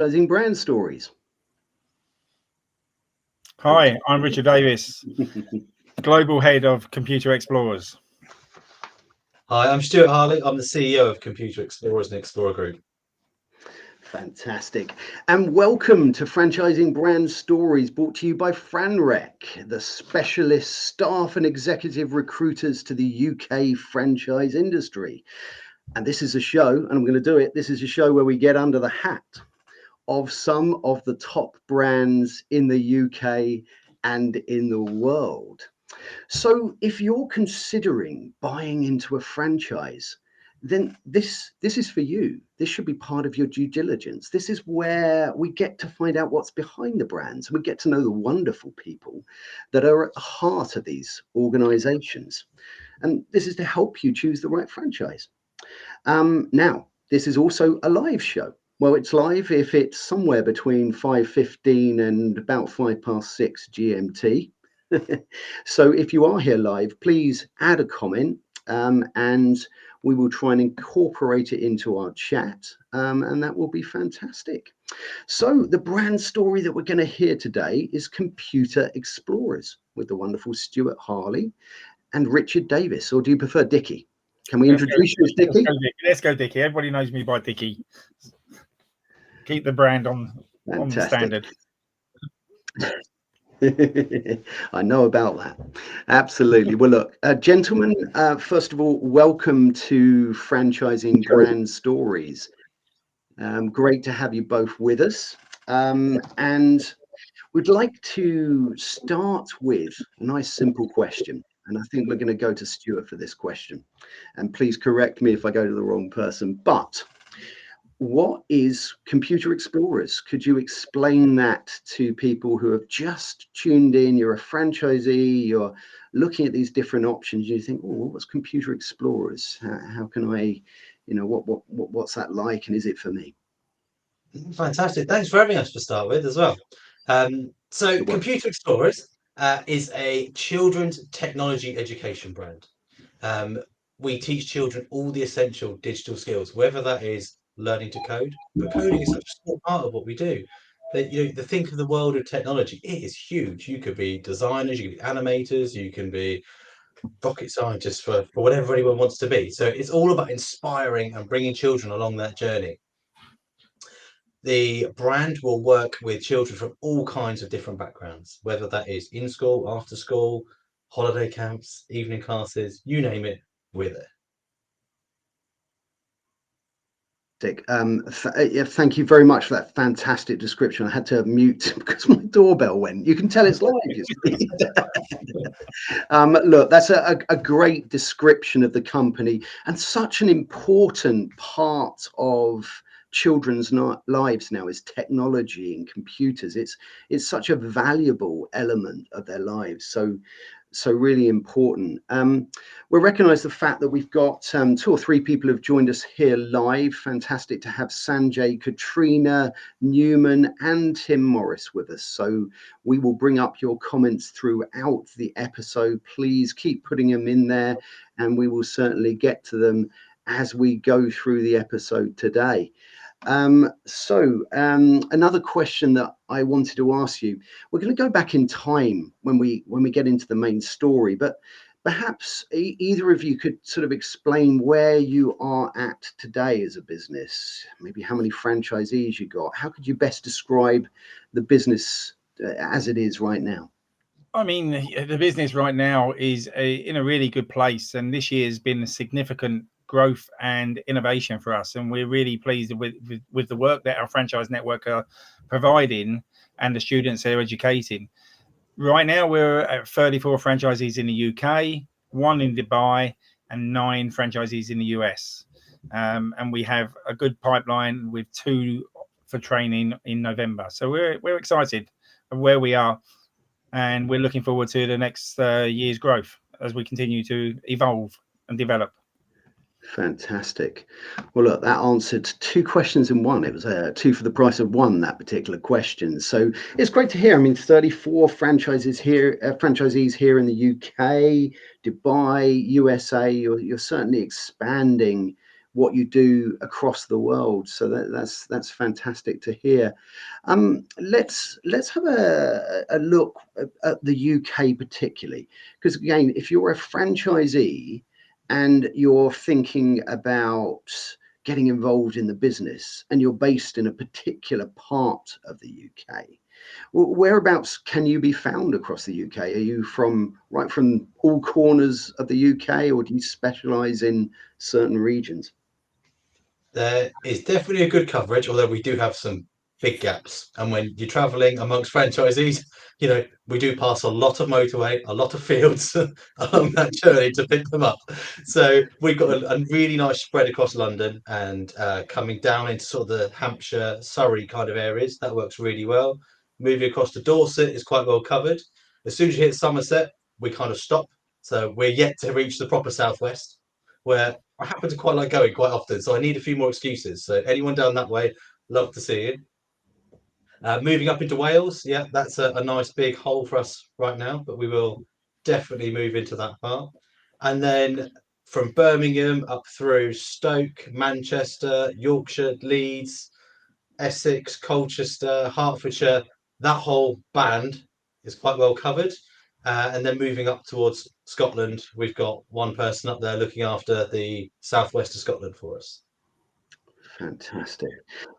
Franchising brand stories. Hi, I'm Richard Davis, Global Head of ComputerXplorers. Hi, I'm Stuart Harley. I'm the CEO of ComputerXplorers and Explorer Group. Fantastic. And welcome to Franchising Brand Stories, brought to you by FranRec, the specialist staff and executive recruiters to the UK franchise industry. And this is a show, and I'm going to do it. This is a show where we get under the hat of some of the top brands in the UK and in the world. So if you're considering buying into a franchise, then this is for you. This should be part of your due diligence. This is where we get to find out what's behind the brands. We get to know the wonderful people that are at the heart of these organizations. And this is to help you choose the right franchise. Now, this is also a live show. Well, it's live if it's somewhere between 5:15 and about 6:05 GMT. So if you are here live, please add a comment and we will try and incorporate it into our chat, and that will be fantastic. So the brand story that we're going to hear today is ComputerXplorers with the wonderful Stuart Harley and Richard Davis, or do you prefer Dickie? Can we introduce you as Dickie? Let's go, Dickie. Everybody knows me by Dickie. Keep the brand on the standard. I know about that. Absolutely. Well, look, gentlemen, first of all, welcome to Franchising Brand Stories. Great to have you both with us. And we'd like to start with a nice simple question. And I think we're going to go to Stuart for this question. And please correct me if I go to the wrong person. But what is ComputerXplorers? Could you explain that to people who have just tuned in? You're a franchisee, you're looking at these different options, you think, oh, what's ComputerXplorers? How can I, what's that like, and is it for me? Fantastic. Thanks for having us to start with as well. So ComputerXplorers is a children's technology education brand. We teach children all the essential digital skills, whether that is learning to code, but coding is such a small part of what we do. That the think of the world of technology, it is huge. You could be designers, you could be animators, you can be rocket scientists for whatever anyone wants to be. So it's all about inspiring and bringing children along that journey. The brand will work with children from all kinds of different backgrounds, whether that is in school, after school, holiday camps, evening classes, you name it, we're there. Thank you very much for that fantastic description. I had to mute because my doorbell went. You can tell it's live. Look, that's a great description of the company and such an important part of children's lives now is technology and computers. It's such a valuable element of their lives. So really important. We recognise the fact that we've got 2 or 3 people who've joined us here live. Fantastic to have Sanjay, Katrina, Newman and Tim Morris with us. So we will bring up your comments throughout the episode. Please keep putting them in there and we will certainly get to them as we go through the episode today. Another question that I wanted to ask you, we're going to go back in time when we get into the main story, but perhaps either of you could sort of explain where you are at today as a business, maybe how many franchisees you got. How could you best describe the business as it is right now? I mean, the business right now is in a really good place, and this year has been a significant growth and innovation for us, and we're really pleased with the work that our franchise network are providing and the students they're educating. Right now we're at 34 franchisees in the UK, 1 in Dubai and 9 franchisees in the US, and we have a good pipeline with 2 for training in November. So we're excited of where we are, and we're looking forward to the next year's growth as we continue to evolve and develop. Fantastic. Well, look, that answered 2 questions in one. It was 2 for the price of 1, that particular question. So it's great to hear. I mean, 34 franchisees here in the UK, Dubai, USA. You're certainly expanding what you do across the world. So that's fantastic to hear. Let's have a look at the UK particularly, because again, if you're a franchisee and you're thinking about getting involved in the business and you're based in a particular part of the UK, whereabouts can you be found across the UK? Are you right from all corners of the UK, or do you specialize in certain regions? There is definitely a good coverage, although we do have some big gaps. And when you're traveling amongst franchisees, we do pass a lot of motorway, a lot of fields along that journey to pick them up. So we've got a really nice spread across London, and coming down into sort of the Hampshire, Surrey kind of areas. That works really well. Moving across to Dorset is quite well covered. As soon as you hit Somerset, we kind of stop. So we're yet to reach the proper southwest, where I happen to quite like going quite often, so I need a few more excuses. So anyone down that way, love to see you. Moving up into Wales, yeah, that's a nice big hole for us right now, but we will definitely move into that part. And then from Birmingham up through Stoke, Manchester, Yorkshire, Leeds, Essex, Colchester, Hertfordshire, that whole band is quite well covered. And then moving up towards Scotland, we've got one person up there looking after the southwest of Scotland for us. Fantastic,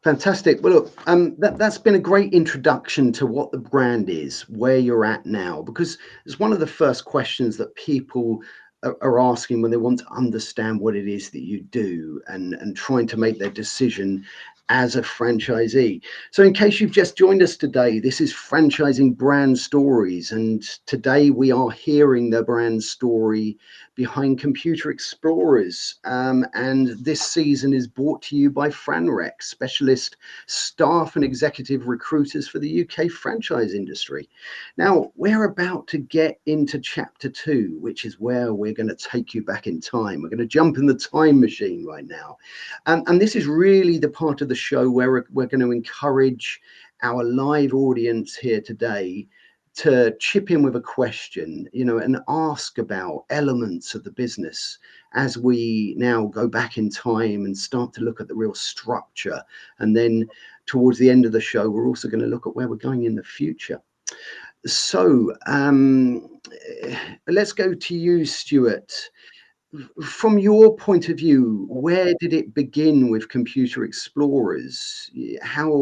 fantastic. Well, look, that's been a great introduction to what the brand is, where you're at now, because it's one of the first questions that people are asking when they want to understand what it is that you do, and trying to make their decision as a franchisee. So in case you've just joined us today, this is Franchising Brand Stories, and today we are hearing the brand story behind Computer Explorers, and this season is brought to you by FranRec, specialist staff and executive recruiters for the UK franchise industry. Now, we're about to get into chapter 2, which is where we're going to take you back in time. We're going to jump in the time machine right now. And this is really the part of the show where we're going to encourage our live audience here today to chip in with a question, and ask about elements of the business as we now go back in time and start to look at the real structure. And then towards the end of the show, we're also going to look at where we're going in the future. So let's go to you, Stuart. From your point of view, where did it begin with Computer Explorers? How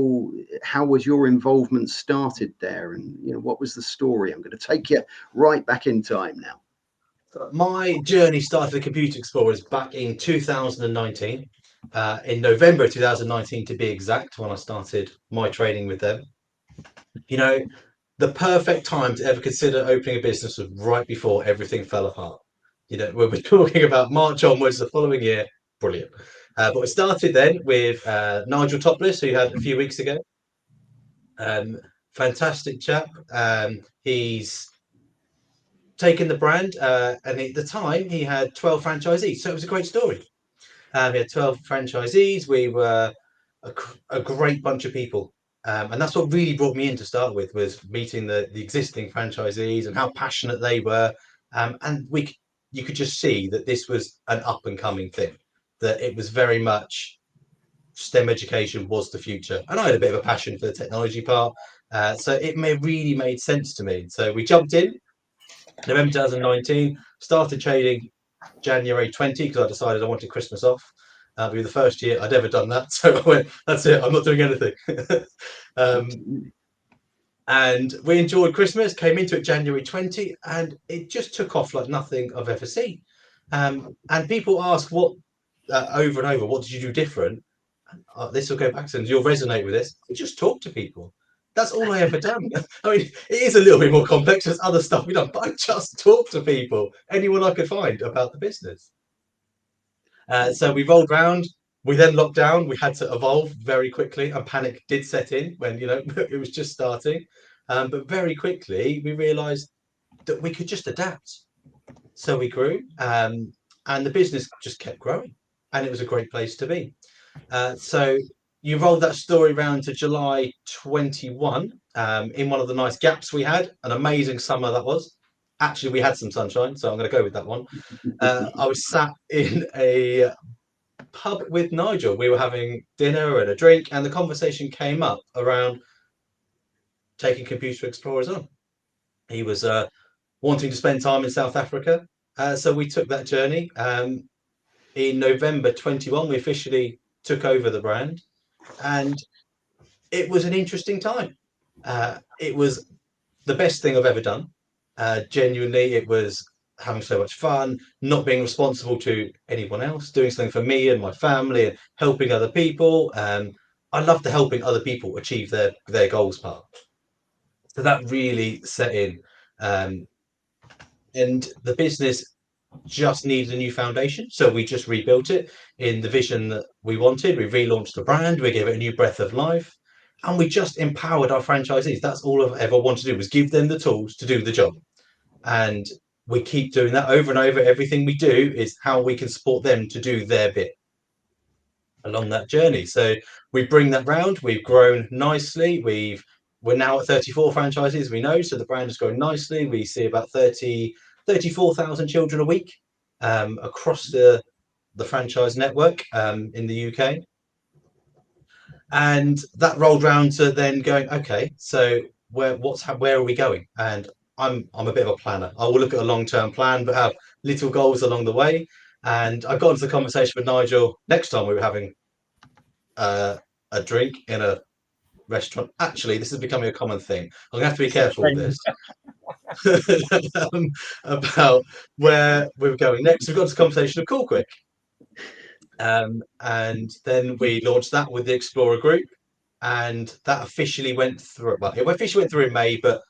was your involvement started there, and what was the story? I'm going to take you right back in time now. My journey started with Computer Explorers back in 2019, in November 2019 to be exact, when I started my training with them. The perfect time to ever consider opening a business was right before everything fell apart. When we're talking about March onwards the following year, brilliant. But we started then with Nigel Topless, who you had a few weeks ago. Fantastic chap. He's taken the brand, and at the time he had 12 franchisees, so it was a great story. He had 12 franchisees. We were a great bunch of people. And that's what really brought me in to start with, was meeting the existing franchisees and how passionate they were. And you could just see that this was an up and coming thing, that it was very much STEM education was the future. And I had a bit of a passion for the technology part. So it really made sense to me. So we jumped in November 2019, started trading January 20, because I decided I wanted Christmas off. It'd be the first year I'd ever done that. So I went, that's it, I'm not doing anything. And we enjoyed Christmas, came into it January 20, and it just took off like nothing I've ever seen. And people ask over and over, what did you do different? This will go back to, and you'll resonate with this. I just talk to people. That's all I ever done. I mean, it is a little bit more complex. There's other stuff we've done, but I just talk to people, anyone I could find about the business. So we rolled round. We then locked down. We had to evolve very quickly, and panic did set in when it was just starting. But very quickly we realised that we could just adapt. So we grew, and the business just kept growing, and it was a great place to be. So you rolled that story round to July 21, in one of the nice gaps we had. An amazing summer that was. Actually, we had some sunshine, so I'm going to go with that one. I was sat in a pub with Nigel. We were having dinner and a drink, and the conversation came up around taking Computer Explorers on. He was wanting to spend time in South Africa, so we took that journey. In November 21, we officially took over the brand, and it was an interesting time. It was the best thing I've ever done. Genuinely, it was having so much fun, not being responsible to anyone else, doing something for me and my family, and helping other people. I love the helping other people achieve their goals part. So that really set in. And the business just needed a new foundation. So we just rebuilt it in the vision that we wanted. We relaunched the brand, we gave it a new breath of life, and we just empowered our franchisees. That's all I've ever wanted to do, was give them the tools to do the job. And we keep doing that over and over. Everything we do is how we can support them to do their bit along that journey. So we bring that round. We've grown nicely. We're now at 34 franchises, we know, so the brand has grown nicely. We see about 34,000 children a week across the franchise network in the UK. And that rolled round to then going, okay, so where are we going? And I'm a bit of a planner. I will look at a long-term plan, but have little goals along the way. And I got into the conversation with Nigel next time we were having a drink in a restaurant. Actually, this is becoming a common thing. I'm gonna have to be careful with this. About where we were going next. We've got this conversation of Cool Quick. And then we launched that with the Explorer group, and that officially went through. Well, it officially went through in May, but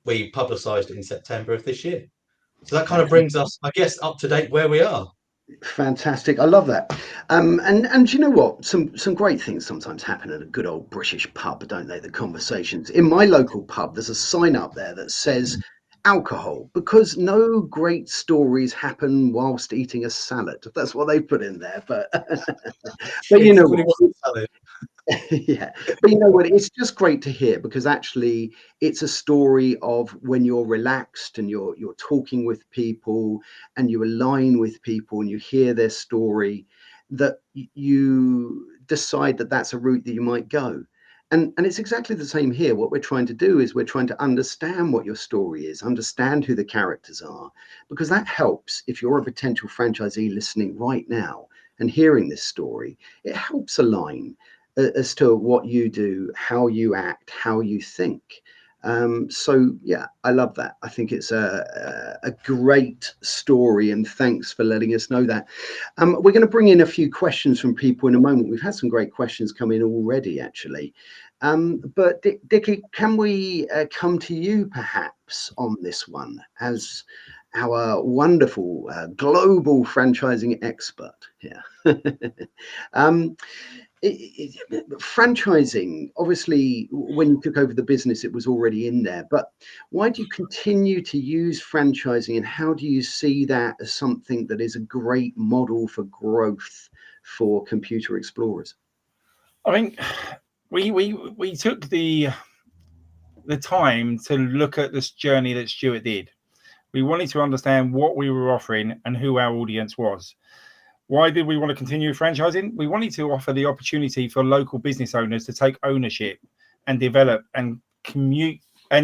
we publicised it in September of this year. So that kind of brings us, I guess, up to date where we are. Fantastic. I love that. And you know what? Some great things sometimes happen at a good old British pub, don't they? The conversations. In my local pub, there's a sign up there that says alcohol, because no great stories happen whilst eating a salad. That's what they put in there. But you know what? Yeah, but you know what, it's just great to hear, because actually it's a story of when you're relaxed and you're talking with people and you align with people and you hear their story, that you decide that that's a route that you might go. And it's exactly the same here. What we're trying to do is we're trying to understand what your story is, understand who the characters are, because that helps. If you're a potential franchisee listening right now and hearing this story, it helps align as to what you do, how you act, how you think. So yeah, I love that. I think it's a great story, and thanks for letting us know that. We're going to bring in a few questions from people in a moment. We've had some great questions come in already, actually. But Dickie, can we come to you perhaps on this one as our wonderful global franchising expert here? Franchising, obviously, when you took over the business, it was already in there. But why do you continue to use franchising, and how do you see that as something that is a great model for growth for Computer Explorers? I think we took the time to look at this journey that Stuart did. We wanted to understand what we were offering and who our audience was. Why did we want to continue franchising? We wanted to offer the opportunity for local business owners to take ownership and develop and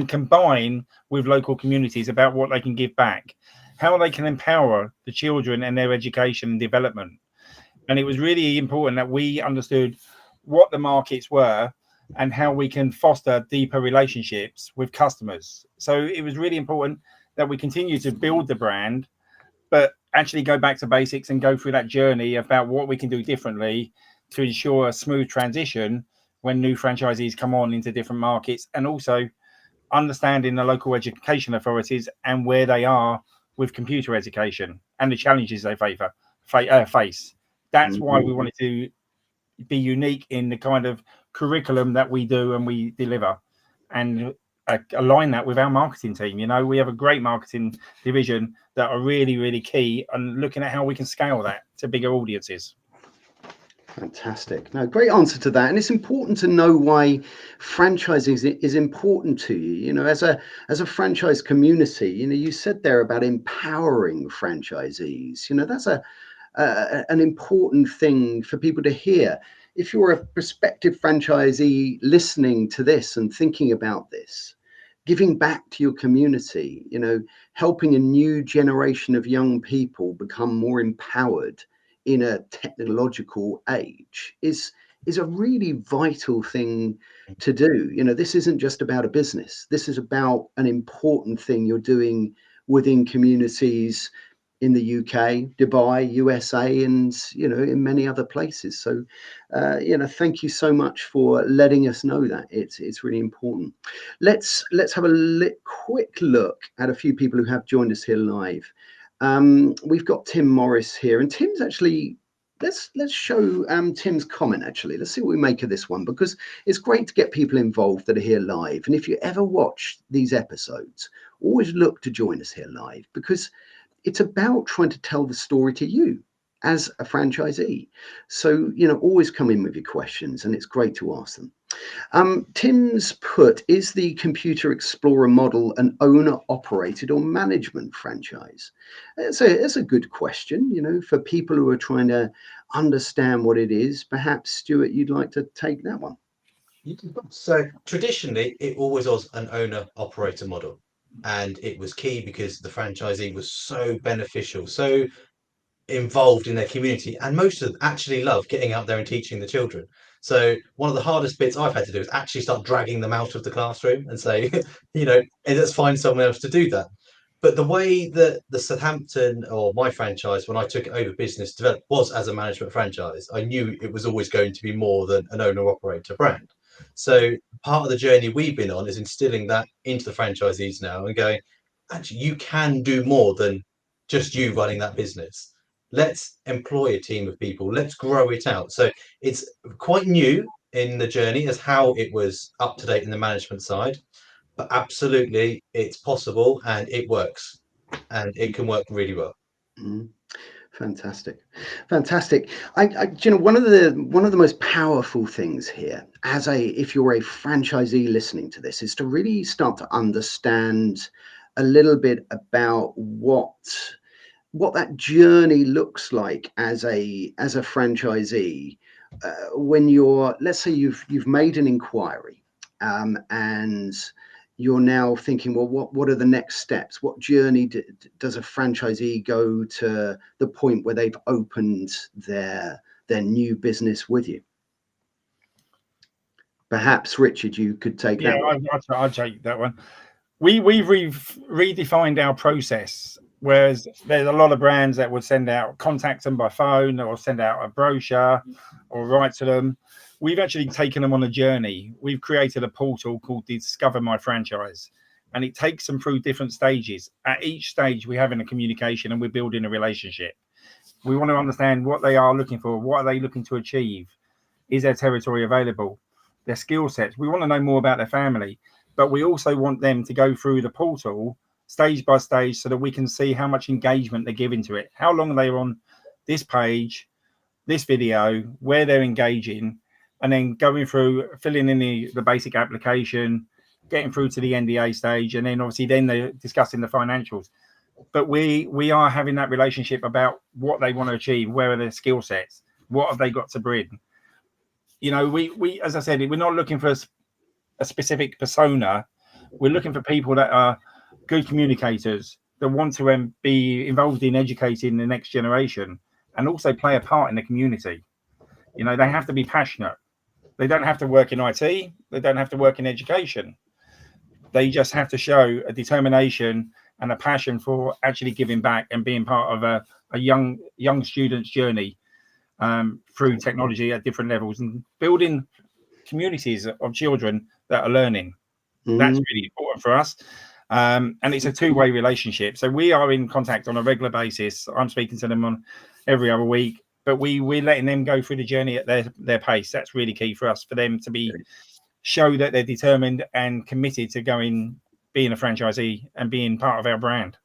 combine with local communities about what they can give back, how they can empower the children and their education and development. And it was really important that we understood what the markets were and how we can foster deeper relationships with customers. So it was really important that we continue to build the brand, but actually go back to basics and go through that journey about what we can do differently to ensure a smooth transition when new franchisees come on into different markets, and also understanding the local education authorities and where they are with computer education and the challenges they face. That's why we wanted to be unique in the kind of curriculum that we do and we deliver, and align that with our marketing team. You know, we have a great marketing division that are really, really key on looking at how we can scale that to bigger audiences. Fantastic. No, great answer to that. And it's important to know why franchising is important to you. You know, as a franchise community, you know, you said there about empowering franchisees. You know, that's a an important thing for people to hear. If you're a prospective franchisee listening to this and thinking about this, giving back to your community, helping a new generation of young people become more empowered in a technological age is a really vital thing to do. This isn't just about a business. This is about an important thing you're doing within communities in the UK, Dubai, USA, and in many other places. So, thank you so much for letting us know that. It's really important. Let's have a quick look at a few people who have joined us here live. We've got Tim Morris here, and Tim's actually. Let's show Tim's comment. Actually, let's see what we make of this one, because it's great to get people involved that are here live. And if you ever watch these episodes, always look to join us here live, because it's about trying to tell the story to you as a franchisee. So, always come in with your questions, and it's great to ask them. Tim's put, is the Computer Explorer model an owner-operated or management franchise? It's a good question, for people who are trying to understand what it is. Perhaps, Stuart, you'd like to take that one. So traditionally, it always was an owner-operator model. And it was key because the franchisee was so beneficial, so involved in their community, and most of them actually love getting out there and teaching the children. So one of the hardest bits I've had to do is actually start dragging them out of the classroom and say, let's find someone else to do that. But the way that the Southampton, or my franchise, when I took it over business, developed was as a management franchise. I knew it was always going to be more than an owner-operator brand. So part of the journey we've been on is instilling that into the franchisees now and going, actually, you can do more than just you running that business. Let's employ a team of people. Let's grow it out. So it's quite new in the journey as how it was up to date in the management side. But absolutely, it's possible and it works, and it can work really well. Mm. Fantastic. One of the most powerful things here, if you're a franchisee listening to this, is to really start to understand a little bit about what that journey looks like as a franchisee. When let's say you've made an inquiry, and you're now thinking, well, what are the next steps? What journey does a franchisee go to the point where they've opened their new business with you? Perhaps, Richard, you could take that one. I'll take that one. We've redefined our process. Whereas there's a lot of brands that would contact them by phone, or send out a brochure or write to them. We've actually taken them on a journey. We've created a portal called Discover My Franchise, and it takes them through different stages. At each stage, we're having a communication and we're building a relationship. We want to understand what they are looking for. What are they looking to achieve? Is their territory available? Their skill sets. We want to know more about their family, but we also want them to go through the portal stage by stage so that we can see how much engagement they're giving to it, how long they're on this page, this video, where they're engaging, and then going through, filling in the basic application, getting through to the NDA stage, and then obviously then they're discussing the financials. But we are having that relationship about what they want to achieve, where are their skill sets, what have they got to bring. We as I said, we're not looking for a specific persona. We're looking for people that are good communicators, that want to be involved in educating the next generation and also play a part in the community. They have to be passionate. They don't have to work in IT. They don't have to work in education. They just have to show a determination and a passion for actually giving back and being part of a young student's journey through technology at different levels and building communities of children that are learning. Mm-hmm. That's really important for us. And it's a two-way relationship. So we are in contact on a regular basis. I'm speaking to them on every other week, but we're letting them go through the journey at their pace. That's really key for us, for them to show that they're determined and committed to being a franchisee and being part of our brand.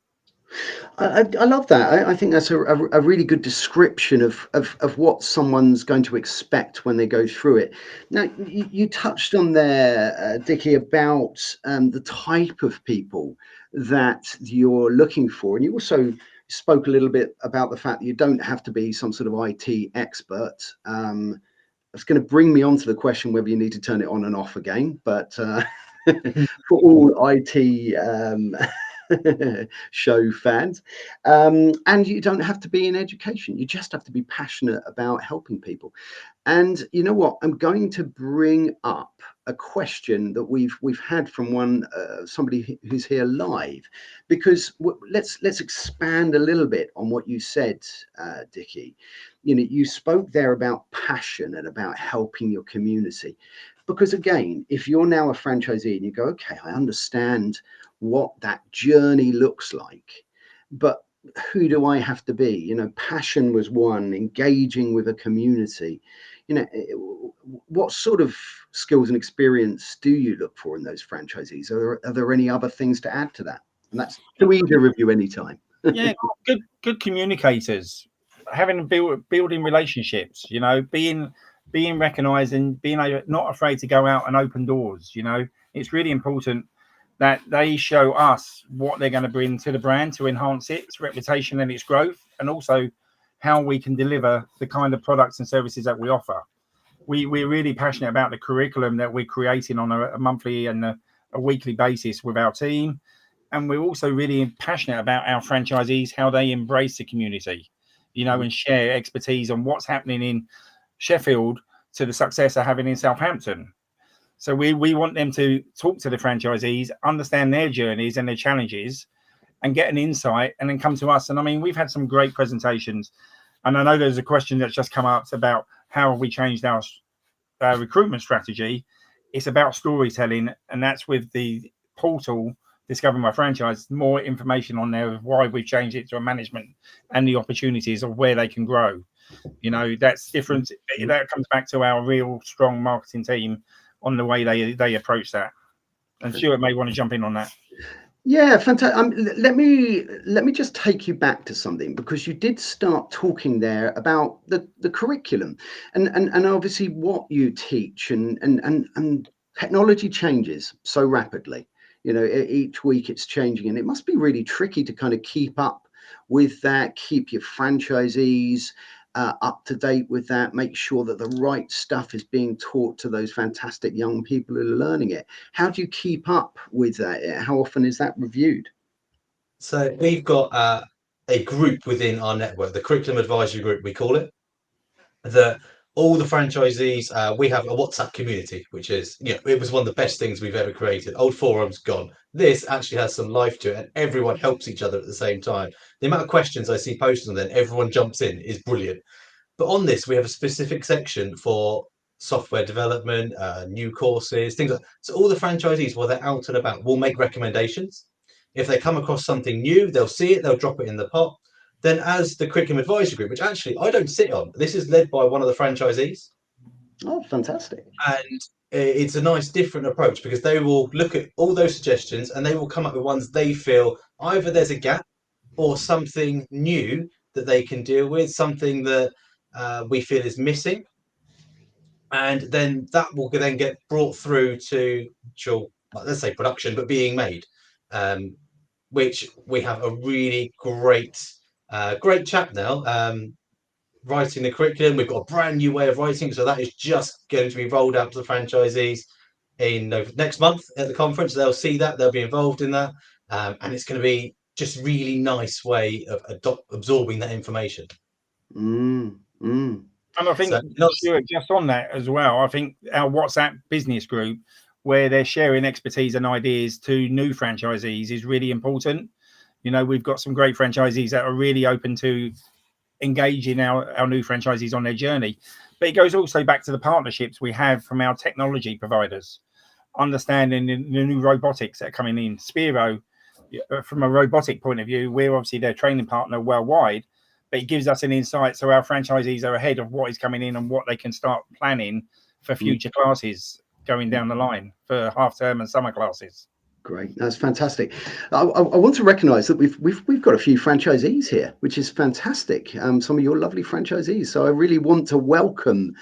I love that. I think that's a really good description of what someone's going to expect when they go through it. Now, you touched on there, Dickie, about the type of people that you're looking for, and you also spoke a little bit about the fact that you don't have to be some sort of IT expert. It's going to bring me on to the question whether you need to turn it on and off again, but for all IT show fans, and you don't have to be in education. You just have to be passionate about helping people. And you know what? I'm going to bring up a question that we've had from somebody who's here live, because let's expand a little bit on what you said, Dickie. You know, you spoke there about passion and about helping your community. Because again, if you're now a franchisee and you go, okay, I understand what that journey looks like, but who do I have to be? You know, passion was one, engaging with a community. You know, what sort of skills and experience do you look for in those franchisees? Are there any other things to add to that? And that's to either of you anytime. Yeah, good communicators, building relationships, you know, being recognized and being not afraid to go out and open doors. You know, it's really important that they show us what they're going to bring to the brand to enhance its reputation and its growth, and also how we can deliver the kind of products and services that we offer. We're really passionate about the curriculum that we're creating on a monthly and a weekly basis with our team. And we're also really passionate about our franchisees, how they embrace the community, you know, and share expertise on what's happening in Sheffield to the success they're having in Southampton. So we want them to talk to the franchisees, understand their journeys and their challenges, and get an insight, and then come to us. And I mean, we've had some great presentations. And I know there's a question that's just come up about how have we changed our recruitment strategy. It's about storytelling, and that's with the portal Discover My Franchise, more information on there of why we've changed it to a management and the opportunities of where they can grow. You know, that's different. That comes back to our real strong marketing team on the way they approach that. And Stuart may want to jump in on that. Yeah, fantastic. Let me just take you back to something, because you did start talking there about the curriculum and obviously what you teach, and technology changes so rapidly. You know, each week it's changing, and it must be really tricky to kind of keep up with that, keep your franchisees up to date with that, make sure that the right stuff is being taught to those fantastic young people who are learning it. How do you keep up with that? How often is that reviewed? So we've got a group within our network, the Curriculum Advisory Group, we call it, that all the franchisees, we have a WhatsApp community, which is, you know, it was one of the best things we've ever created. Old forums gone. This actually has some life to it, and everyone helps each other at the same time. The amount of questions I see posted on then everyone jumps in is brilliant. But on this, we have a specific section for software development, new courses, things like that. So all the franchisees, while they're out and about, will make recommendations. If they come across something new, they'll see it, they'll drop it in the pot. Then, as the curriculum advisory group, which actually I don't sit on, this is led by one of the franchisees. Oh, fantastic. And it's a nice different approach, because they will look at all those suggestions and they will come up with ones they feel either there's a gap or something new that they can deal with, something that we feel is missing. And then that will then get brought through to actual, let's say, production, but being made, which we have a really great chap now writing the curriculum. We've got a brand new way of writing, so that is just going to be rolled out to the franchisees in next month at the conference. They'll see that, they'll be involved in that, and it's going to be just really nice way of absorbing that information. And I think, Stuart, just on that as well, I think our WhatsApp business group, where they're sharing expertise and ideas to new franchisees, is really important. You know, we've got some great franchisees that are really open to engaging our new franchisees on their journey. But it goes also back to the partnerships we have from our technology providers, understanding the new robotics that are coming in. Spiro, from a robotic point of view, we're obviously their training partner worldwide, but it gives us an insight so our franchisees are ahead of what is coming in and what they can start planning for future classes going down the line for half term and summer classes. Great, that's fantastic. I want to recognise that we've got a few franchisees here, which is fantastic. Some of your lovely franchisees. So I really want to welcome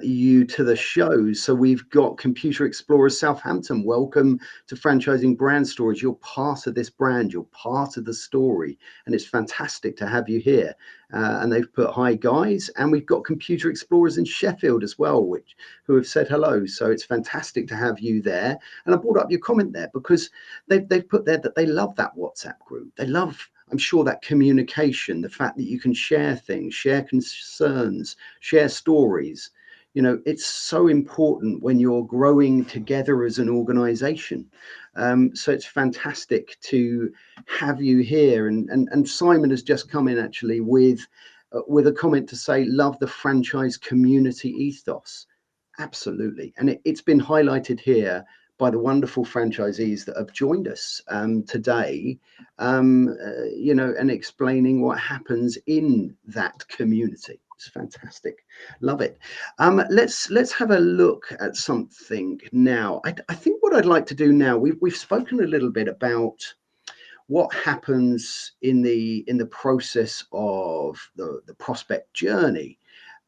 you to the show. So we've got Computer Explorers Southampton. Welcome to Franchising Brand Stories. You're part of this brand. You're part of the story, and it's fantastic to have you here. And they've put hi guys, and we've got Computer Explorers in Sheffield as well, who have said hello. So it's fantastic to have you there. And I brought up your comment there because they've put there that they love that WhatsApp group. They love, I'm sure, that communication, the fact that you can share things, share concerns, share stories. You know, it's so important when you're growing together as an organization. So it's fantastic to have you here. And Simon has just come in actually with a comment to say, love the franchise community ethos. Absolutely. And it's been highlighted here by the wonderful franchisees that have joined us today, you know, and explaining what happens in that community. It's fantastic. Love it. Let's have a look at something now. I think what I'd like to do now, we've spoken a little bit about what happens in the process of the prospect journey.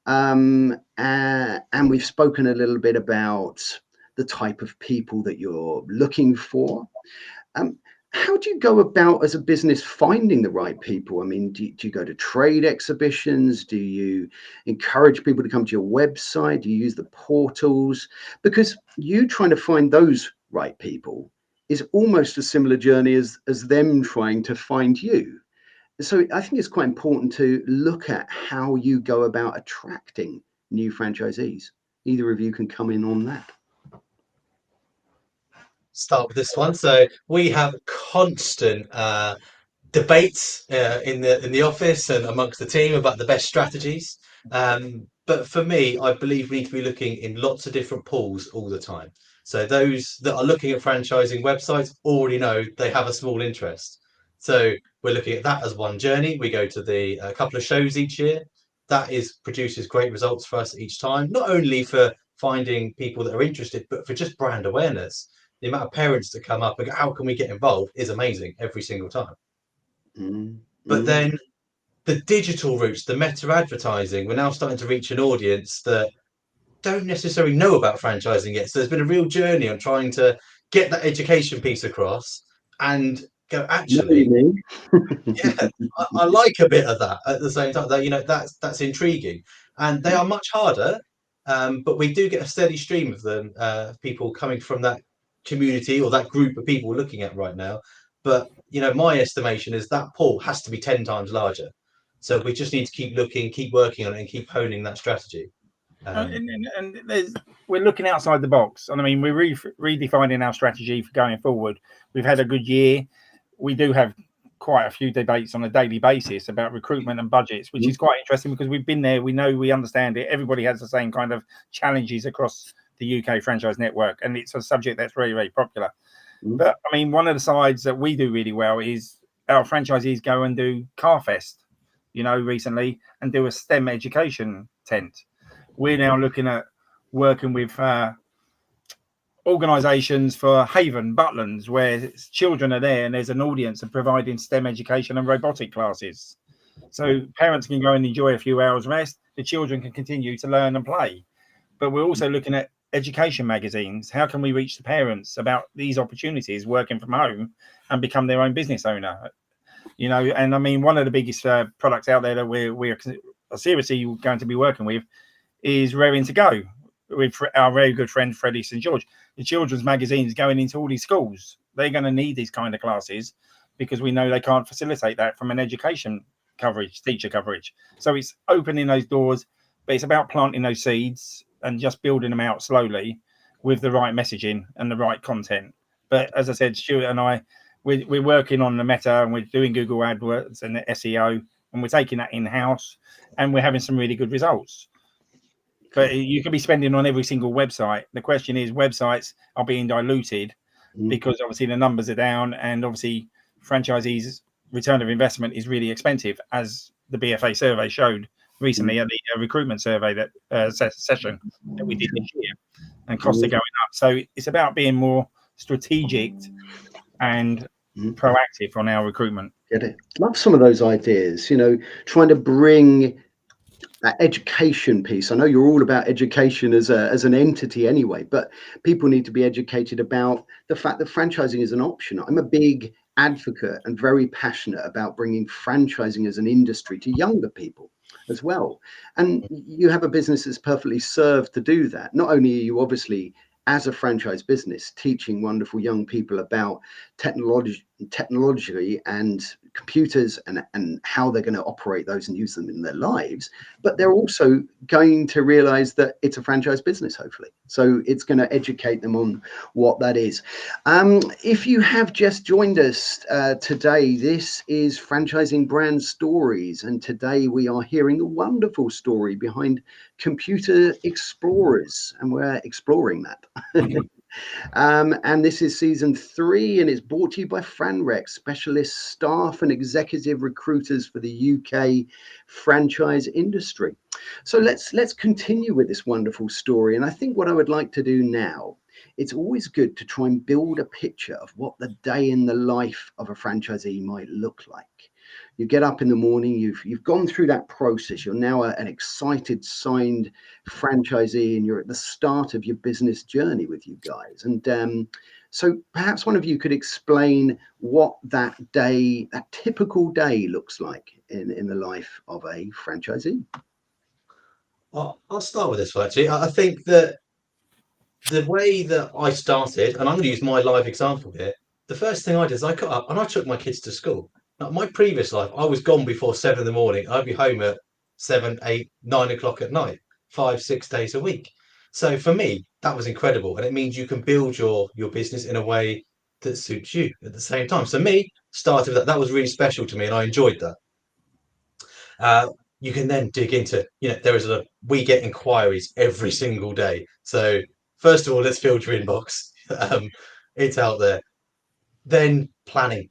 And we've spoken a little bit about the type of people that you're looking for. How do you go about as a business finding the right people? I mean, do you go to trade exhibitions? Do you encourage people to come to your website? Do you use the portals? Because you trying to find those right people is almost a similar journey as them trying to find you. So I think it's quite important to look at how you go about attracting new franchisees. Either of you can come in on that. Start with this one. So we have constant debates in the office and amongst the team about the best strategies. But for me, I believe we need to be looking in lots of different pools all the time. So those that are looking at franchising websites already know they have a small interest. So we're looking at that as one journey. We go to the couple of shows each year. That produces great results for us each time, not only for finding people that are interested, but for just brand awareness. The amount of parents that come up and go, how can we get involved, is amazing every single time. But then the digital routes, the meta advertising, we're now starting to reach an audience that don't necessarily know about franchising yet. So there's been a real journey on trying to get that education piece across and go, actually, yeah, I like a bit of that at the same time. That, you know, that's intriguing, and they are much harder. But we do get a steady stream of them, people coming from that community or that group of people we're looking at right now. But you know, my estimation is that pool has to be 10 times larger. So we just need to keep looking, keep working on it, and keep honing that strategy. And we're looking outside the box. And I mean, we're redefining our strategy for going forward. We've had a good year. We do have quite a few debates on a daily basis about recruitment and budgets, which is quite interesting because we've been there. We know, we understand it. Everybody has the same kind of challenges across the UK franchise network. And it's a subject that's very, very popular. But I mean, one of the sides that we do really well is our franchisees go and do Carfest, you know, recently, and do a STEM education tent. We're now looking at working with organisations for Haven, Butlands, where children are there and there's an audience and providing STEM education and robotic classes. So parents can go and enjoy a few hours rest. The children can continue to learn and play. But we're also looking at education magazines. How can we reach the parents about these opportunities working from home and become their own business owner? You know, and I mean, one of the biggest products out there that we're seriously going to be working with is Raring to Go with our very good friend Freddie St George. The children's magazine is going into all these schools. They're going to need these kind of classes because we know they can't facilitate that from an education coverage, teacher coverage. So it's opening those doors, but it's about planting those seeds and just building them out slowly with the right messaging and the right content. But as I said, Stuart and I, we're working on the meta and we're doing Google AdWords and the SEO, and we're taking that in-house and we're having some really good results. But you could be spending on every single website. The question is, websites are being diluted because obviously the numbers are down, and obviously franchisees' return of investment is really expensive, as the BFA survey showed recently at the recruitment survey that session that we did this year, and costs are going up. So it's about being more strategic and proactive on our recruitment. Get it? Love some of those ideas, trying to bring that education piece. I know you're all about education as an entity anyway, but people need to be educated about the fact that franchising is an option. I'm a big advocate and very passionate about bringing franchising as an industry to younger people as well. And you have a business that's perfectly served to do that. Not only are you obviously, as a franchise business, teaching wonderful young people about technology and computers and how they're going to operate those and use them in their lives, but they're also going to realize that it's a franchise business, hopefully. So it's going to educate them on what that is. If you have just joined us today, this is Franchising Brand Stories, and today we are hearing the wonderful story behind ComputerXplorers, and we're exploring that. And this is season 3, and it's brought to you by FranRec, specialist staff and executive recruiters for the UK franchise industry. So let's continue with this wonderful story. And I think what I would like to do now, it's always good to try and build a picture of what the day in the life of a franchisee might look like. You get up in the morning, you've gone through that process. You're now an excited, signed franchisee, and you're at the start of your business journey with you guys. And so perhaps one of you could explain what that typical day looks like in the life of a franchisee. I'll start with this one, actually. I think that the way that I started, and I'm going to use my live example here, the first thing I did is I got up and I took my kids to school. Now, my previous life, I was gone before 7 in the morning. I'd be home at 7, 8, 9 o'clock at night, 5, 6 days a week. So for me, that was incredible. And it means you can build your business in a way that suits you at the same time. So me, started with that was really special to me, and I enjoyed that. You can then dig into, we get inquiries every single day. So first of all, let's fill your inbox. It's out there. Then planning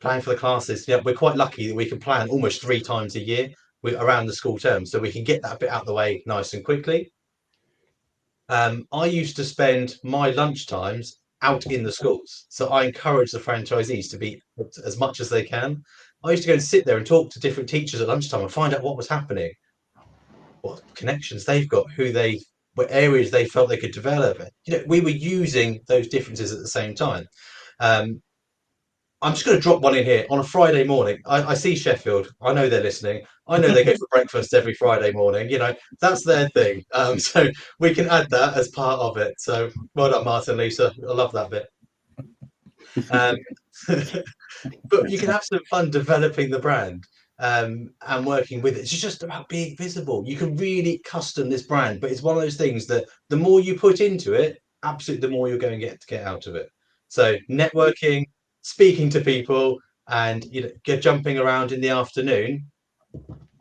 for the classes. Yeah, we're quite lucky that we can plan almost 3 times a year around the school term, so we can get that bit out of the way nice and quickly. I used to spend my lunch times out in the schools, so I encourage the franchisees to be as much as they can. I used to go and sit there and talk to different teachers at lunchtime and find out what was happening, what connections they've got, what areas they felt they could develop. We were using those differences at the same time. I'm just going to drop one in here on a Friday morning. I see Sheffield. I know they're listening. I know they go for breakfast every Friday morning. That's their thing. So we can add that as part of it. So well done, Martin, Lisa. I love that bit. But you can have some fun developing the brand and working with it. It's just about being visible. You can really custom this brand, but it's one of those things that the more you put into it, absolutely the more you're going to get out of it. So networking, speaking to people, and jumping around in the afternoon,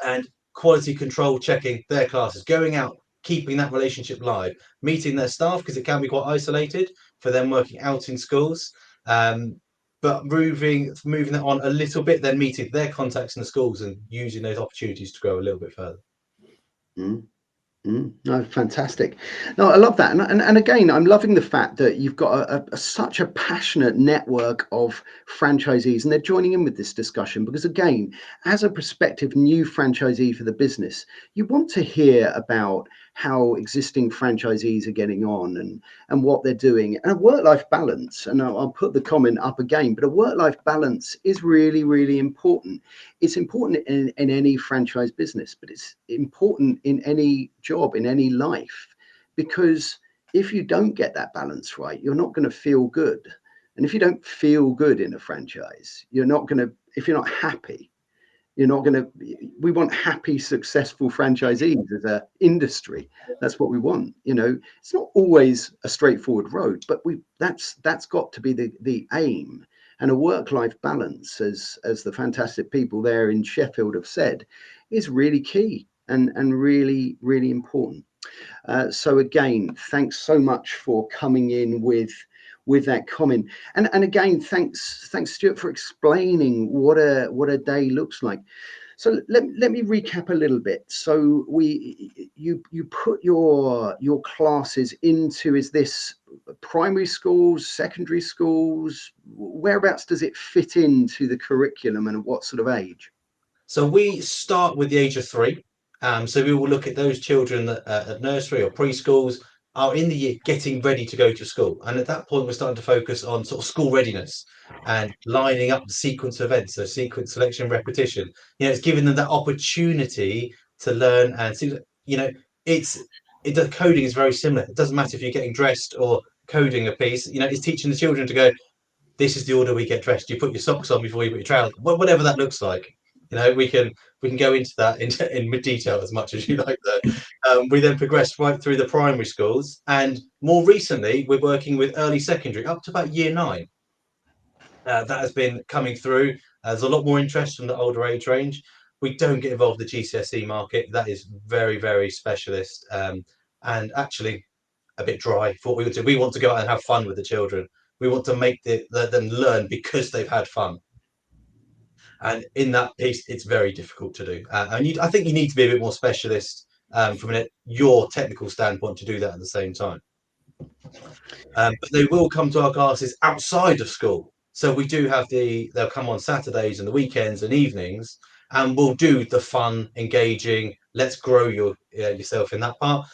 and quality control, checking their classes, going out, keeping that relationship live, meeting their staff, because it can be quite isolated for them working out in schools. But moving that on a little bit, then meeting their contacts in the schools and using those opportunities to grow a little bit further. No, fantastic. No, I love that. And again, I'm loving the fact that you've got such a passionate network of franchisees, and they're joining in with this discussion because, again, as a prospective new franchisee for the business, you want to hear about how existing franchisees are getting on and what they're doing, and a work-life balance. And I'll put the comment up again, but a work-life balance is really, really important. It's important in any franchise business, but it's important in any job, in any life, because if you don't get that balance right, you're not going to feel good. And if you don't feel good in a franchise, if you're not happy, we want happy, successful franchisees as an industry. That's what we want. It's not always a straightforward road, but that's got to be the aim. And a work-life balance, as the fantastic people there in Sheffield have said, is really key and really, really important. So again, thanks so much for coming in with that comment. And again, thanks Stuart for explaining what a day looks like. So let me recap a little bit. So you put your classes into, is this primary schools, secondary schools? Whereabouts does it fit into the curriculum, and what sort of age? So we start with the age of 3. So we will look at those children that at nursery or preschools are in the year getting ready to go to school. And at that point, we're starting to focus on sort of school readiness and lining up the sequence of events. So sequence, selection, repetition. It's giving them that opportunity to learn and see, the coding is very similar. It doesn't matter if you're getting dressed or coding a piece, it's teaching the children to go, this is the order we get dressed. You put your socks on before you put your trousers, whatever that looks like. We can go into that in detail as much as you like there. We then progressed right through the primary schools, and more recently we're working with early secondary up to about year 9. That has been coming through. There's a lot more interest from the older age range. We don't get involved in the GCSE market. That is very, very specialist, and actually a bit dry for what we would do. We want to go out and have fun with the children. We want to let them learn because they've had fun. And in that piece, it's very difficult to do. I think you need to be a bit more specialist from your technical standpoint to do that at the same time. But they will come to our classes outside of school. So we do have they'll come on Saturdays and the weekends and evenings, and we'll do the fun, engaging, let's grow yourself in that part.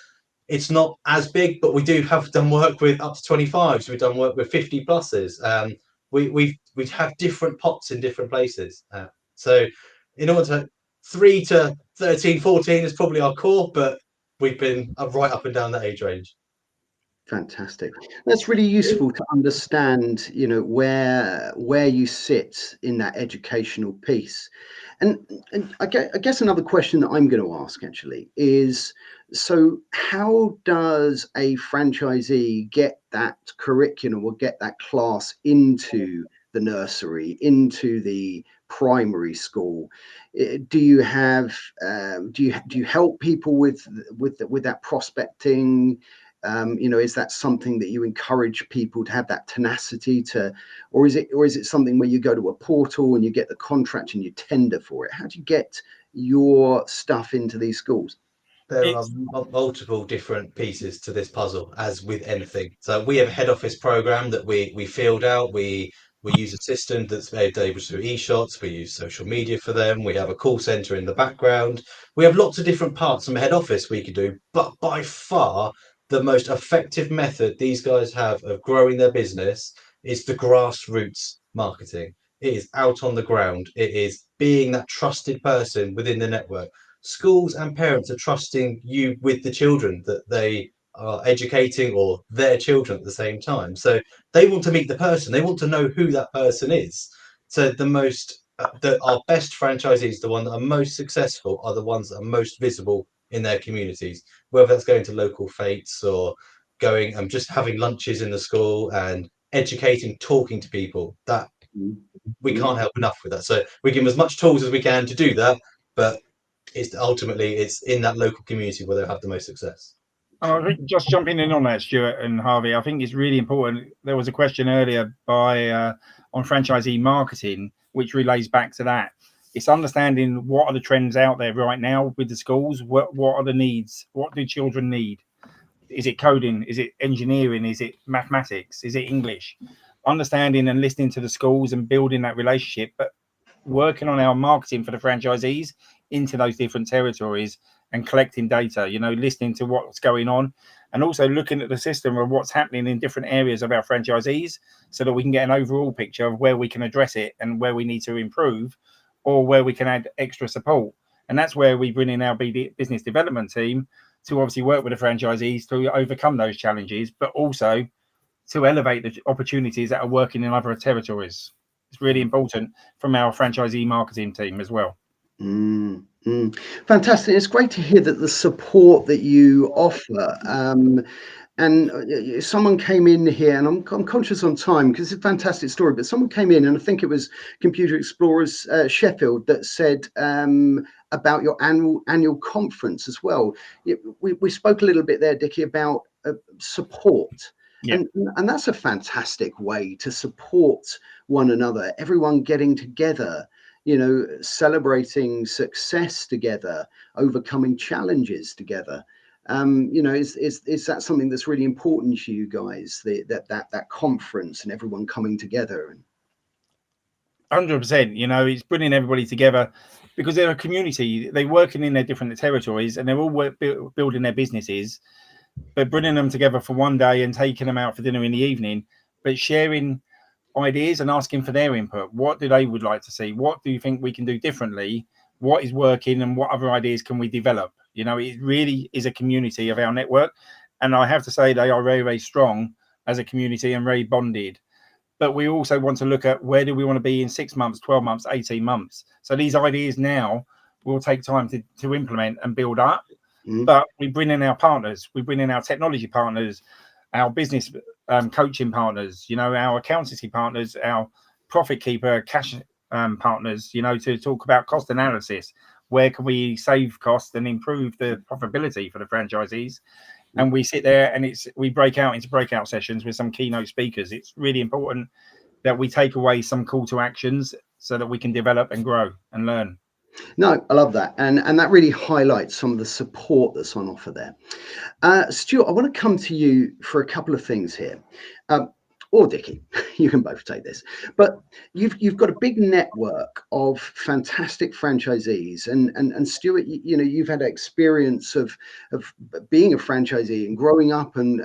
It's not as big, but we do have done work with up to 25s. We've done work with 50 pluses. We have different pots in different places. So in order to 3 to 13, 14 is probably our core, but we've been right up and down that age range. Fantastic. That's really useful to understand, where you sit in that educational piece. And I guess another question that I'm going to ask actually is, so how does a franchisee get that curriculum or get that class into the nursery, into the primary school? Do you have do you help people with that prospecting? Is that something that you encourage people to have that tenacity to, or is it something where you go to a portal and you get the contract and you tender for it? How do you get your stuff into these schools? There are multiple different pieces to this puzzle, as with anything. So we have a head office program that we field out. We use a system that's made able to do e-shots. We use social media for them. We have a call center in the background. We have lots of different parts from head office we could do, but by far the most effective method these guys have of growing their business is the grassroots marketing. It is out on the ground. It is being that trusted person within the network. Schools and parents are trusting you with the children that they are educating, or their children at the same time. So they want to meet the person. They want to know who that person is. So our best franchisees, the ones that are most successful, are the ones that are most visible in their communities, whether that's going to local fetes or going and just having lunches in the school and educating, talking to people. That we can't help enough with that. So we give them as much tools as we can to do that, but it's in that local community where they'll have the most success. I think just jumping in on that, Stuart and Harvey, I think it's really important. There was a question earlier on franchisee marketing, which relates back to that. It's understanding what are the trends out there right now with the schools. What are the needs? What do children need? Is it coding? Is it engineering? Is it mathematics? Is it English? Understanding and listening to the schools and building that relationship, but working on our marketing for the franchisees into those different territories and collecting data, listening to what's going on, and also looking at the system of what's happening in different areas of our franchisees, so that we can get an overall picture of where we can address it and where we need to improve, or where we can add extra support. And that's where we bring in our business development team to obviously work with the franchisees to overcome those challenges, but also to elevate the opportunities that are working in other territories. It's really important from our franchisee marketing team as well. Fantastic. It's great to hear that the support that you offer. And someone came in here, and I'm conscious on time because it's a fantastic story, but someone came in, and I think it was ComputerXplorers Sheffield, that said about your annual conference as well. We spoke a little bit there, Dickie, about support. Yeah. And that's a fantastic way to support one another, everyone getting together, celebrating success together, overcoming challenges together. Is that something that's really important to you guys? That conference and everyone coming together. 100%. It's bringing everybody together because they're a community. They're working in their different territories and they're all building their businesses, but bringing them together for one day and taking them out for dinner in the evening, but sharing ideas and asking for their input. What do they would like to see? What do you think we can do differently? What is working and what other ideas can we develop? It really is a community of our network. And I have to say they are very, very strong as a community and very bonded. But we also want to look at where do we want to be in 6 months, 12 months, 18 months. So these ideas now will take time to implement and build up. But we bring in our partners, we bring in our technology partners, our business coaching partners, our accountancy partners, our profit keeper, cash partners, to talk about cost analysis. Where can we save costs and improve the profitability for the franchisees? And we sit there and we break out into breakout sessions with some keynote speakers. It's really important that we take away some call to actions so that we can develop and grow and learn. No, I love that. And that really highlights some of the support that's on offer there. Stuart, I want to come to you for a couple of things here. Or Dickie, you can both take this. But you've got a big network of fantastic franchisees, and Stuart, you've had experience of being a franchisee and growing up and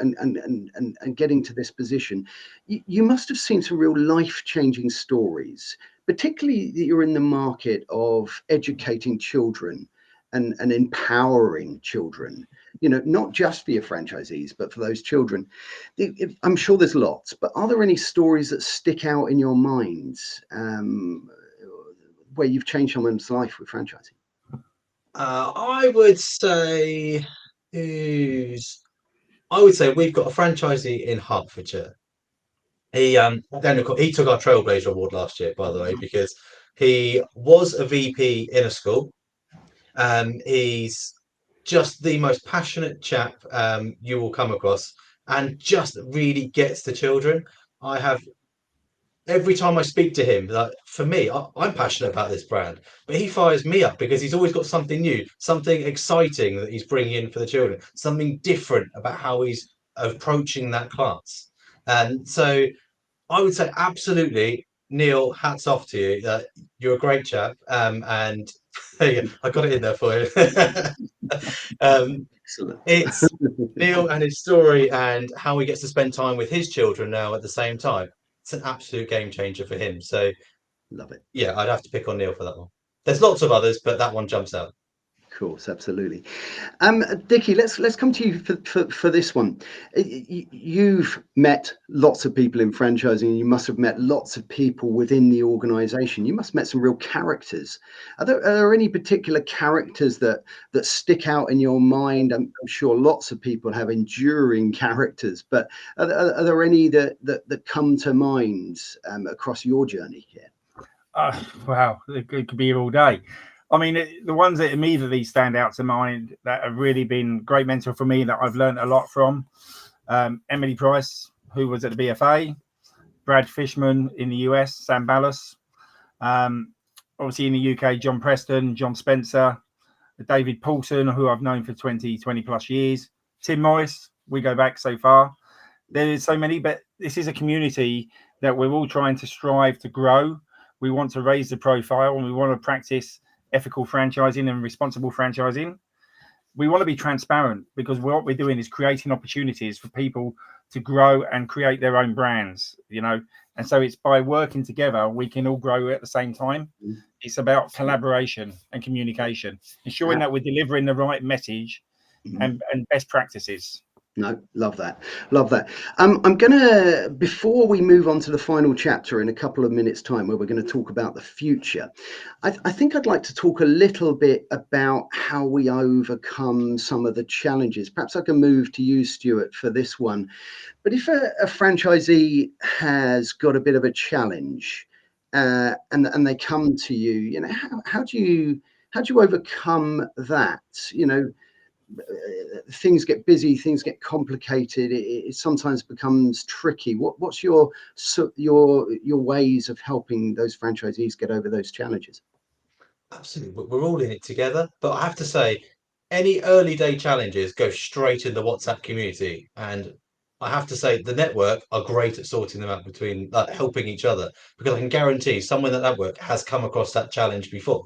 getting to this position. You must have seen some real life-changing stories, particularly that you're in the market of educating children and empowering children. Not just for your franchisees, but for those children. I'm sure there's lots, but are there any stories that stick out in your minds where you've changed someone's life with franchising? I would say we've got a franchisee in Hertfordshire. He took our Trailblazer Award last year, by the way, because he was a VP in a school. He's just the most passionate chap you will come across, and just really gets the children. Every time I speak to him, for me, I'm passionate about this brand, but he fires me up because he's always got something new, something exciting that he's bringing in for the children, something different about how he's approaching that class. And so I would say absolutely, Neil, hats off to you. You're a great chap. And there you go, I got it in there for you. Excellent. It's Neil and his story and how he gets to spend time with his children now at the same time. It's an absolute game changer for him. So Love it. yeah, I'd have to pick on Neil for that one. There's lots of others, but that one jumps out. Of course, absolutely. Dickie, let's come to you for this one. You've met lots of people in franchising. You must have met lots of people within the organization. You must have met some real characters. Are there any particular characters that stick out in your mind? I'm sure lots of people have enduring characters, but are there any that come to mind across your journey here? Wow, it could be all day. I mean, the ones that immediately stand out to mind that have really been great mentor for me that I've learned a lot from, Emily Price, who was at the BFA, Brad Fishman in the US, Sam Ballas, obviously in the UK, John Preston, John Spencer, David Paulson, who I've known for 20 plus years, Tim Morris, we go back so far. There's so many, but this is a community that we're all trying to strive to grow. We want to raise the profile and we want to practice ethical franchising and responsible franchising. We want to be transparent because what we're doing is creating opportunities for people to grow and create their own brands, and so it's by working together we can all grow at the same time. It's about collaboration and communication, ensuring that we're delivering the right message and best practices. No, love that. I'm gonna, before we move on to the final chapter in a couple of minutes time where we're going to talk about the future, I think I'd like to talk a little bit about how we overcome some of the challenges. Perhaps I can move to you, Stuart, for this one. But if a franchisee has got a bit of a challenge and they come to you, how do you overcome that? Things get busy, things get complicated. It sometimes becomes tricky. What's your ways of helping those franchisees get over those challenges? Absolutely, we're all in it together. But I have to say, any early day challenges go straight in the WhatsApp community, and I have to say the network are great at sorting them out between, like, helping each other, because I can guarantee someone in that network has come across that challenge before.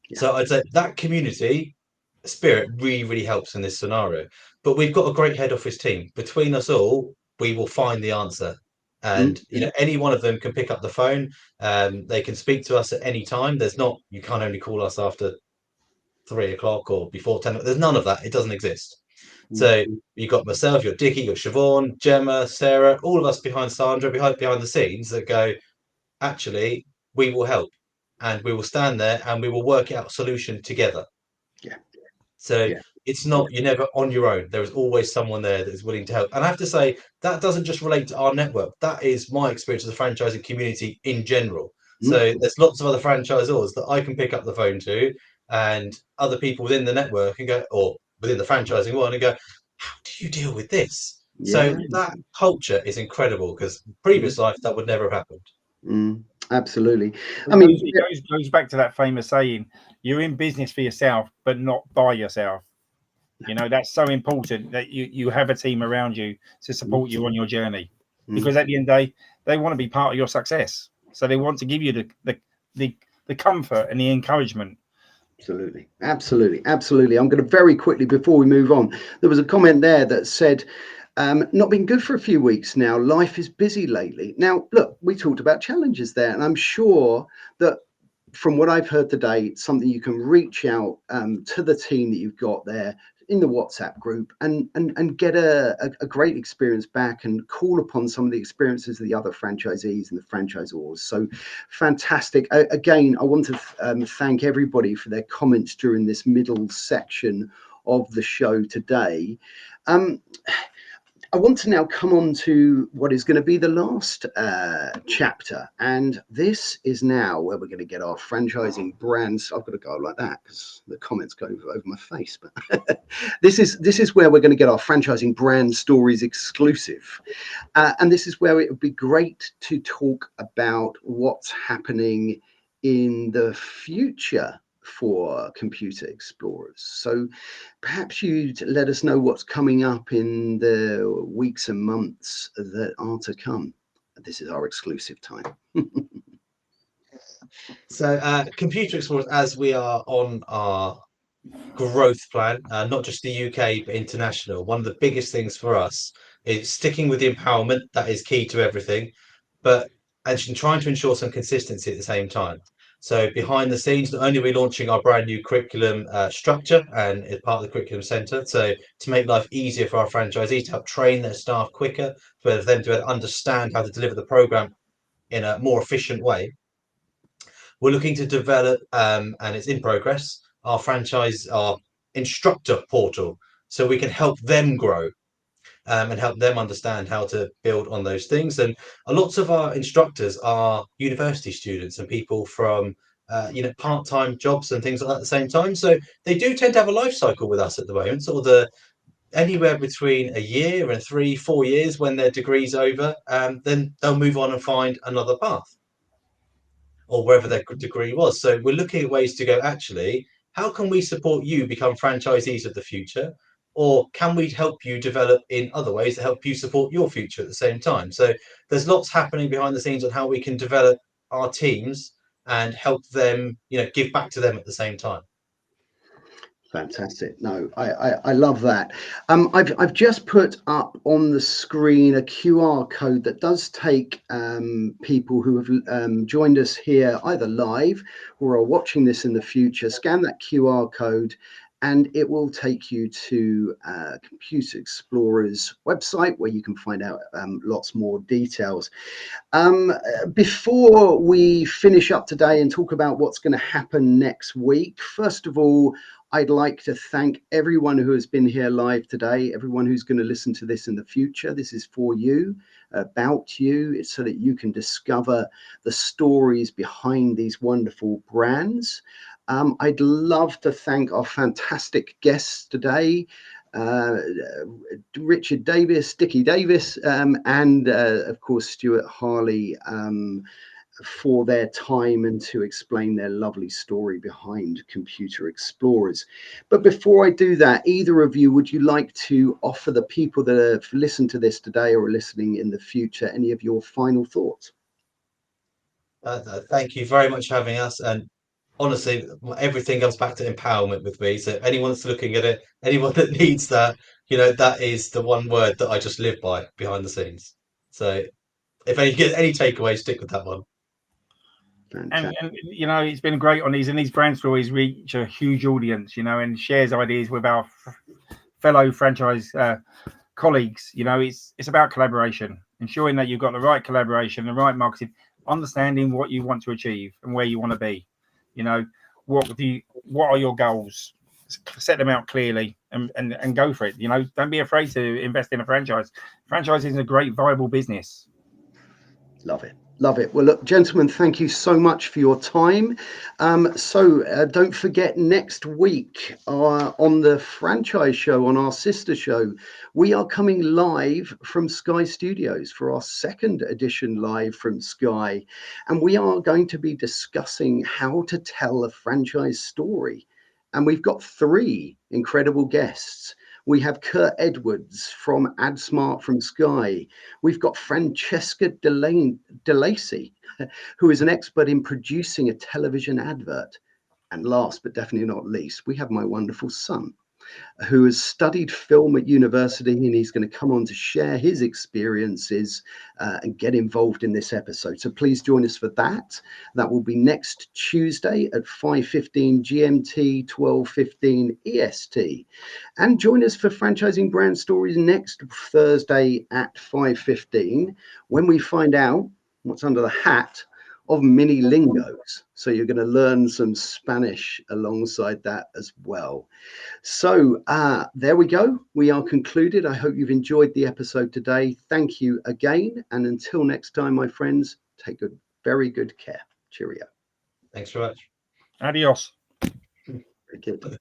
Yeah. So I'd say that community spirit really, really helps in this scenario. But we've got a great head office team. Between us all, we will find the answer. And any one of them can pick up the phone. They can speak to us at any time. There's not, you can't only call us after 3 o'clock or before 10. There's none of that. It doesn't exist. So you've got myself, you've got Dickie, you've got Siobhan, Gemma, Sarah, all of us behind Sandra, behind the scenes that go, actually, we will help, and we will stand there and we will work out a solution together. Yeah. So Yeah. it's not, you're never on your own. There is always someone there that is willing to help. And I have to say, that doesn't just relate to our network. That is my experience of the franchising community in general. So there's lots of other franchisors that I can pick up the phone to, and other people within the network and go, or within the franchising world, and go, how do you deal with this? So Yeah. that culture is incredible, because previous life that would never have happened. Absolutely. I It mean, goes back to that famous saying, you're in business for yourself, but not by yourself. That's so important, that you have a team around you to support you on your journey, because at the end of the day, they want to be part of your success. So they want to give you the comfort and the encouragement. Absolutely. I'm going to very quickly, before we move on, there was a comment there that said, not been good for a few weeks now. Life is busy lately. Now, look, we talked about challenges there, and I'm sure that from what I've heard today, it's something you can reach out to the team that you've got there in the WhatsApp group and get a great experience back, and call upon some of the experiences of the other franchisees and the franchisors. So fantastic. Again, I want to thank everybody for their comments during this middle section of the show today. I want to now come on to what is going to be the last chapter. And this is now where we're going to get our franchising brands. I've got to go like that because the comments go over my face. But this is where we're going to get our franchising brand stories exclusive. And this is where it would be great to talk about what's happening in the future for Computer Explorers. So perhaps you'd let us know what's coming up in the weeks and months that are to come. This is our exclusive time. So Computer Explorers, as we are on our growth plan, not just the UK but international, one of the biggest things for us is sticking with the empowerment. That is key to everything, but and trying to ensure some consistency at the same time. So behind the scenes, not only are we launching our brand new curriculum structure and as part of the curriculum centre, so to make life easier for our franchisees, to help train their staff quicker, for them to understand how to deliver the programme in a more efficient way. We're looking to develop, and it's in progress, our instructor portal, so we can help them grow, and help them understand how to build on those things. And lots of our instructors are university students and people from part-time jobs and things like that at the same time. So they do tend to have a life cycle with us at the moment, sort of anywhere between a year and 3-4 years. When their degree's over, then they'll move on and find another path, or wherever their degree was. So we're looking at ways to go, actually, how can we support you become franchisees of the future? Or can we help you develop in other ways to help you support your future at the same time? So there's lots happening behind the scenes on how we can develop our teams and help them, give back to them at the same time. Fantastic. No, I love that. I've just put up on the screen a QR code that does take people who have joined us here either live or are watching this in the future. Scan that QR code and it will take you to Computer Explorers website, where you can find out lots more details. Before we finish up today and talk about what's going to happen next week, first of all, I'd like to thank everyone who has been here live today, everyone who's going to listen to this in the future. This is for you, about you. It's so that you can discover the stories behind these wonderful brands. I'd love to thank our fantastic guests today, Richard Davis, Dickie Davis, and of course Stuart Harley. for their time and to explain their lovely story behind Computer Explorers. But before I do that, either of you, would you like to offer the people that have listened to this today or are listening in the future any of your final thoughts? Thank you very much for having us. And honestly, everything comes back to empowerment with me. So anyone that's looking at it, anyone that needs that, that is the one word that I just live by behind the scenes. So if you get any takeaway, stick with that one. And it's been great on these brand stories reach a huge audience, and shares ideas with our fellow franchise colleagues. It's about collaboration, ensuring that you've got the right collaboration, the right marketing, understanding what you want to achieve and where you want to be. What are your goals? Set them out clearly and go for it. Don't be afraid to invest in a franchise. Franchise is a great viable business. Love it. Love it. Well, look, gentlemen, thank you so much for your time. Don't forget, next week on the franchise show, on our sister show, we are coming live from Sky Studios for our second edition live from Sky. And we are going to be discussing how to tell a franchise story. And we've got 3 incredible guests. We have Kurt Edwards from AdSmart from Sky. We've got Francesca DeLacy, who is an expert in producing a television advert. And last but definitely not least, we have my wonderful son, who has studied film at university, and he's going to come on to share his experiences and get involved in this episode. So please join us for that. That will be next Tuesday at 5:15 GMT, 12:15 EST. And join us for Franchising Brand Stories next Thursday at 5:15 when we find out what's under the hat of mini lingos. So you're going to learn some Spanish alongside that as well. So there we go. We are concluded. I hope you've enjoyed the episode today. Thank you again. And until next time, my friends, take very good care. Cheerio. Thanks very much. Adios. Very good.